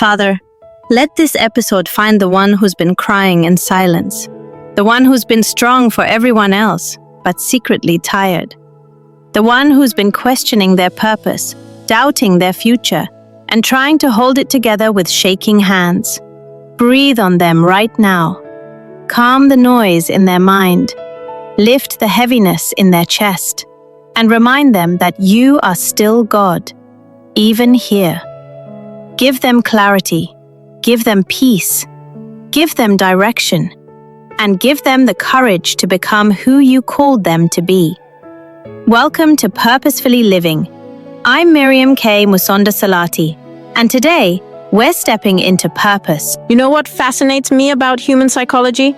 Father, let this episode find the one who's been crying in silence, the one who's been strong for everyone else, but secretly tired, the one who's been questioning their purpose, doubting their future, and trying to hold it together with shaking hands. Breathe on them right now. Calm the noise in their mind. Lift the heaviness in their chest, and remind them that you are still God, even here. Give them clarity, give them peace, give them direction, and give them the courage to become who you called them to be. Welcome to Purposefully Living. I'm Mirriam K Musonda-Salati, and today we're stepping into purpose. You know what fascinates me about human psychology?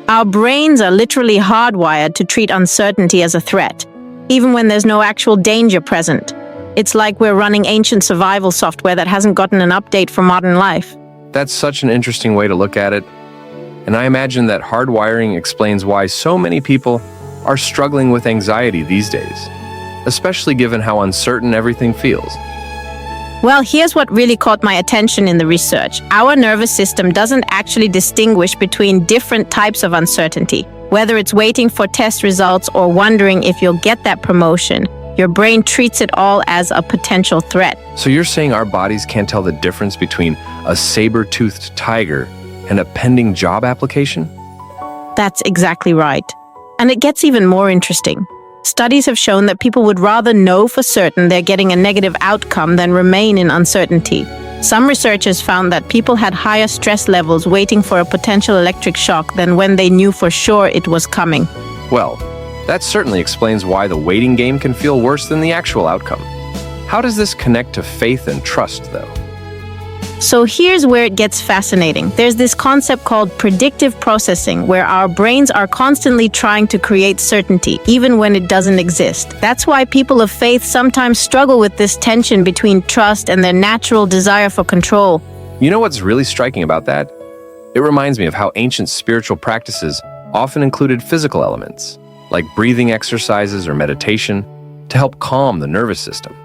Our brains are literally hardwired to treat uncertainty as a threat, even when there's no actual danger present. It's like we're running ancient survival software that hasn't gotten an update for modern life. That's such an interesting way to look at it. And I imagine that hardwiring explains why so many people are struggling with anxiety these days, especially given how uncertain everything feels. Well, here's what really caught my attention in the research. Our nervous system doesn't actually distinguish between different types of uncertainty. Whether it's waiting for test results or wondering if you'll get that promotion, your brain treats it all as a potential threat. So you're saying our bodies can't tell the difference between a saber-toothed tiger and a pending job application? That's exactly right. And it gets even more interesting. Studies have shown that people would rather know for certain they're getting a negative outcome than remain in uncertainty. Some researchers found that people had higher stress levels waiting for a potential electric shock than when they knew for sure it was coming. Well, that certainly explains why the waiting game can feel worse than the actual outcome. How does this connect to faith and trust, though? So here's where it gets fascinating. There's this concept called predictive processing, where our brains are constantly trying to create certainty, even when it doesn't exist. That's why people of faith sometimes struggle with this tension between trust and their natural desire for control. You know what's really striking about that? It reminds me of how ancient spiritual practices often included physical elements, like breathing exercises or meditation, to help calm the nervous system.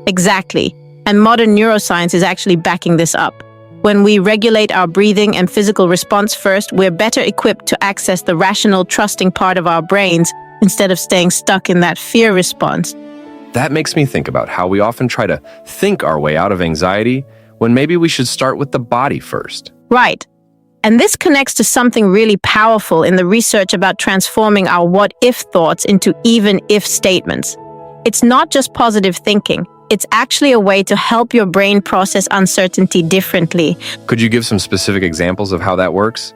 Exactly. And modern neuroscience is actually backing this up. When we regulate our breathing and physical response first, we're better equipped to access the rational, trusting part of our brains instead of staying stuck in that fear response. That makes me think about how we often try to think our way out of anxiety when maybe we should start with the body first. Right. And this connects to something really powerful in the research about transforming our what-if thoughts into even-if statements. It's not just positive thinking. It's actually a way to help your brain process uncertainty differently. Could you give some specific examples of how that works?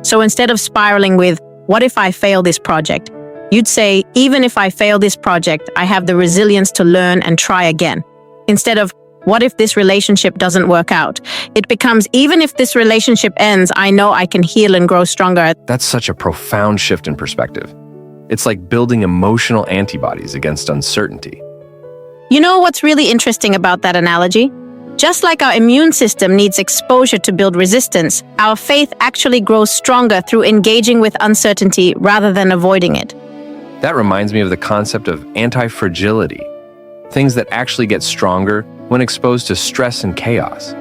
So instead of spiraling with, what if I fail this project? You'd say, even if I fail this project, I have the resilience to learn and try again. Instead of, what if this relationship doesn't work out? It becomes, even if this relationship ends, I know I can heal and grow stronger. That's such a profound shift in perspective. It's like building emotional antibodies against uncertainty. You know what's really interesting about that analogy? Just like our immune system needs exposure to build resistance, our faith actually grows stronger through engaging with uncertainty rather than avoiding it. That reminds me of the concept of anti-fragility, things that actually get stronger when exposed to stress and chaos.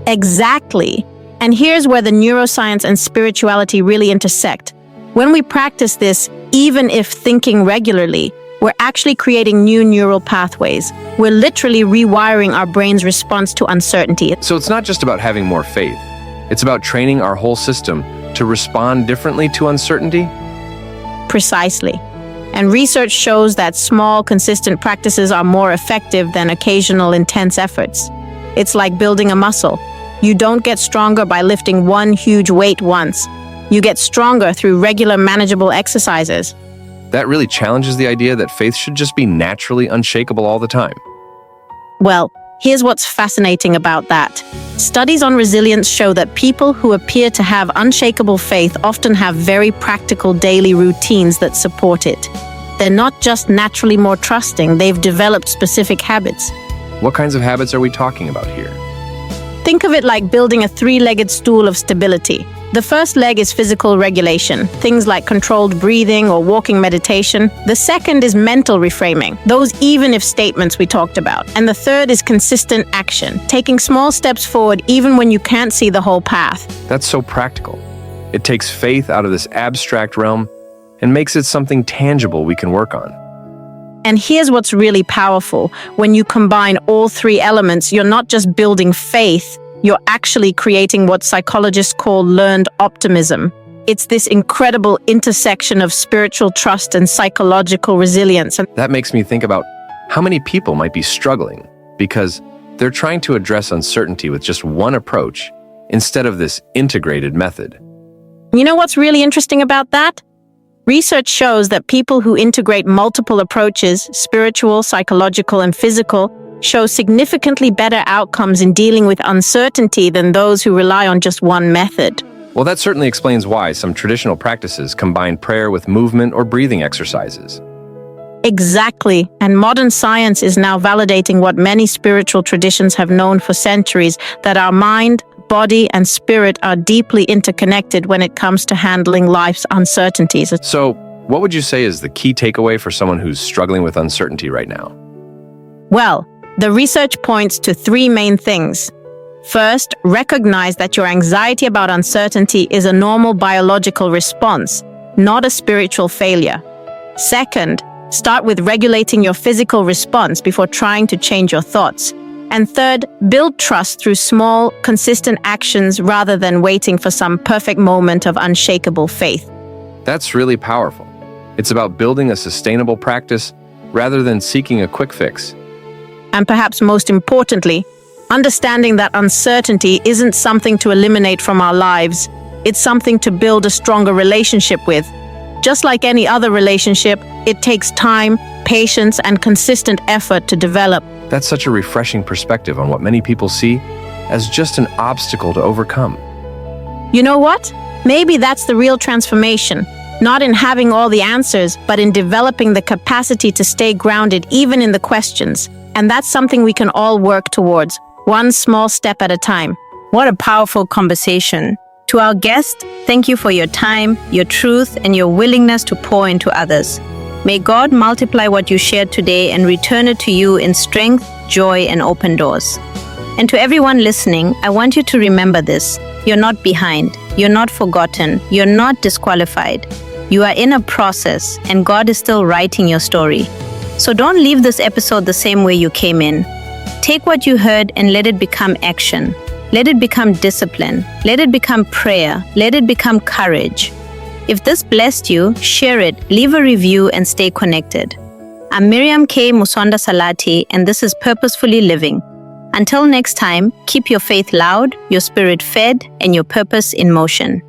Exactly. And here's where the neuroscience and spirituality really intersect. When we practice this, even if thinking regularly, we're actually creating new neural pathways. We're literally rewiring our brain's response to uncertainty. So it's not just about having more faith. It's about training our whole system to respond differently to uncertainty? Precisely. And research shows that small, consistent practices are more effective than occasional intense efforts. It's like building a muscle. You don't get stronger by lifting one huge weight once. You get stronger through regular, manageable exercises. That really challenges the idea that faith should just be naturally unshakable all the time. Well, here's what's fascinating about that. Studies on resilience show that people who appear to have unshakable faith often have very practical daily routines that support it. They're not just naturally more trusting, they've developed specific habits. What kinds of habits are we talking about here? Think of it like building a three-legged stool of stability. The first leg is physical regulation, things like controlled breathing or walking meditation. The second is mental reframing, those even-if statements we talked about. And the third is consistent action, taking small steps forward even when you can't see the whole path. That's so practical. It takes faith out of this abstract realm and makes it something tangible we can work on. And here's what's really powerful. When you combine all three elements, you're not just building faith, you're actually creating what psychologists call learned optimism. It's this incredible intersection of spiritual trust and psychological resilience. That makes me think about how many people might be struggling because they're trying to address uncertainty with just one approach instead of this integrated method. You know what's really interesting about that? Research shows that people who integrate multiple approaches, spiritual, psychological, and physical, show significantly better outcomes in dealing with uncertainty than those who rely on just one method. Well, that certainly explains why some traditional practices combine prayer with movement or breathing exercises. Exactly. And modern science is now validating what many spiritual traditions have known for centuries, that our mind, body, and spirit are deeply interconnected when it comes to handling life's uncertainties. So, what would you say is the key takeaway for someone who's struggling with uncertainty right now? Well, the research points to three main things. First, recognize that your anxiety about uncertainty is a normal biological response, not a spiritual failure. Second, start with regulating your physical response before trying to change your thoughts. And third, build trust through small, consistent actions rather than waiting for some perfect moment of unshakable faith. That's really powerful. It's about building a sustainable practice rather than seeking a quick fix. And perhaps most importantly, understanding that uncertainty isn't something to eliminate from our lives. It's something to build a stronger relationship with. Just like any other relationship, it takes time, patience, and consistent effort to develop. That's such a refreshing perspective on what many people see as just an obstacle to overcome. You know what? Maybe that's the real transformation. Not in having all the answers, but in developing the capacity to stay grounded even in the questions. And that's something we can all work towards, one small step at a time. What a powerful conversation. To our guest, thank you for your time, your truth, and your willingness to pour into others. May God multiply what you shared today and return it to you in strength, joy, and open doors. And to everyone listening, I want you to remember this. You're not behind. You're not forgotten. You're not disqualified. You are in a process, and God is still writing your story. So don't leave this episode the same way you came in. Take what you heard and let it become action. Let it become discipline. Let it become prayer. Let it become courage. If this blessed you, share it, leave a review, and stay connected. I'm Mirriam K Musonda-Salati, and this is Purposefully Living. Until next time, keep your faith loud, your spirit fed, and your purpose in motion.